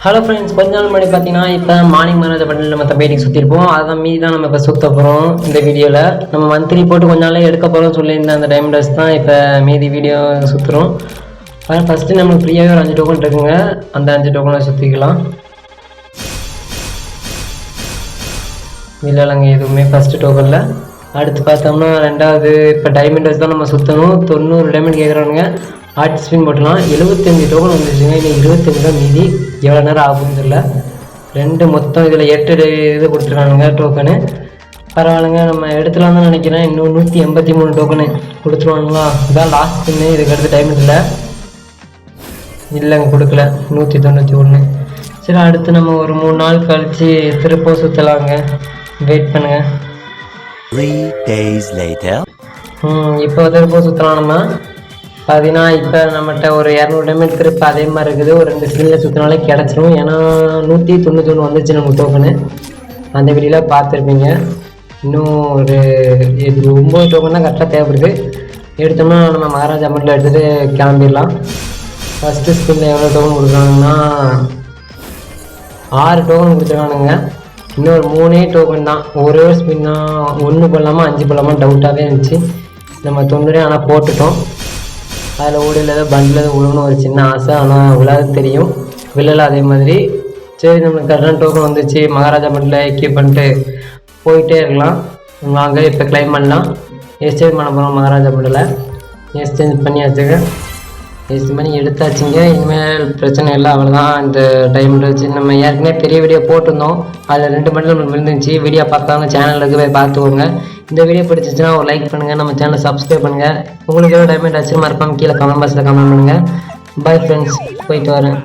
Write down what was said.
Hello friends, கொஞ்ச நாள் முன்னாடி பார்த்தீங்கன்னா இப்போ மார்னிங் மனோஜ் பண்டில் நம்ம பெயிண்டிங் சுற்றிருப்போம். அதான் மீதி தான் நம்ம இப்போ சுற்ற போகிறோம். இந்த வீடியோவில் நம்ம மந்த்லி போட்டு கொஞ்ச நாளே எடுக்க போகிறோம் சொல்லியிருந்த அந்த டைம் ட்ரெஸ் தான் இப்போ மீதி வீடியோ சுற்றுறோம். ஃபஸ்ட்டு நம்மளுக்கு ஃப்ரீயாகவே ஒரு 5 டோக்கன் இருக்குங்க. அந்த 5 டோக்கனை சுற்றிக்கலாம். இல்லைங்க, எதுவுமே ஃபஸ்ட்டு டோக்கனில். அடுத்து பார்த்தோம்னா ரெண்டாவது இப்போ டைமண்ட் ட்ரெஸ் தான் நம்ம சுற்றணும். 90 டைமண்ட் கேட்குறானுங்க. ஆர்ட் ஸ்பின் போட்டலாம். 75 டோக்கன் வந்துருச்சுங்க. இன்னும் 25 தான் மீதி. எவ்வளோ நேரம் ஆகும்னு தெரியல. மொத்தம் இதில் 8 இது கொடுத்துருக்கானுங்க டோக்கனு. பரவாயில்லைங்க, நம்ம எடுத்துலாம் தான் நினைக்கிறேன். இன்னும் 183 டோக்கனு கொடுத்துருவானுங்களா? இதான் லாஸ்ட் ஸ்பின்னு. இதுக்கு அடுத்து டைமண்ட் இல்லைங்க, கொடுக்கல. 191. சரி, அடுத்து நம்ம ஒரு 3 நாள் கழித்து திருப்ப சுற்றலாங்க. வெயிட் பண்ணுங்க. 3 days later. இப்போ திருப்ப சுற்றலாம். நம்ம பார்த்தீங்கன்னா இப்போ நம்மகிட்ட ஒரு 200 டைமண்ட் திருப்ப அதே மாதிரி இருக்குது. ஒரு 2 ஸ்கிரீனில் சுற்றினாலே கிடச்சிரும். ஏன்னா 191 வந்துச்சு நம்ம டோக்கனு. அந்த வீடியோவில் பார்த்துருப்பீங்க. இன்னும் ஒரு 9 டோக்கன் தான் கரெக்டாக தேவைப்படுது. எடுத்தோம்னா நம்ம மகாராஜா மட்டும் எடுத்துகிட்டு கிளம்பிடலாம். ஃபஸ்ட்டு ஸ்கிரீனில் எவ்வளோ டோக்கன் கொடுக்குறாங்கன்னா 6 டோக்கன் கொடுத்துருக்கானுங்க. இன்னொரு 3 டோக்கன் தான். ஒரே ஸ்பின்னா 1 போடலாமா 5 போடலாமா டவுட்டாகவே இருந்துச்சு. நம்ம 90 ஆனால் போட்டுட்டோம். அதில் ஊழில் ஏதோ பண்டில் ஏதோ விழுன்னு ஒரு சின்ன ஆசை, ஆனால் விழாது தெரியும். விழலை அதே மாதிரி. சரி, நம்மளுக்கு கரெக்டான டோக்கன் வந்துச்சு. மகாராஜா பண்டில் கீப் பண்ணிட்டு போயிட்டே இருக்கலாம். வாங்க இப்போ கிளைம் பண்ணலாம். எக்ஸ்சேஞ்ச் பண்ண போகிறோம். மகாராஜா பண்டில் எக்ஸ்சேஞ்ச் பண்ணியாச்சுங்க. எக்ஸ்சேஞ்ச் பண்ணி எடுத்தாச்சுங்க. இனிமேல் பிரச்சனை இல்லை, அவ்வளோதான். இந்த டைம் வச்சு நம்ம ஏற்கனவே பெரிய வீடியோ போட்டிருந்தோம். அதில் 2 பண்டில் நம்மளுக்கு விழுந்துச்சு. வீடியோ பார்த்தாங்க சேனலுக்கு போய் பார்த்துக்கோங்க. இந்த வீடியோ பிடிச்சிச்சுன்னா ஒரு லைக் பண்ணுங்கள். நம்ம சேனலை சப்ஸ்கிரைப் பண்ணுங்கள். உங்களுக்கு எவ்வளோ டைமண்ட் ஆச்சுன்னு மறக்காம கீழே கமெண்ட் பாக்ஸில் கமெண்ட் பண்ணுங்கள். பை ஃப்ரெண்ட்ஸ், போயிட்டு வரேன்.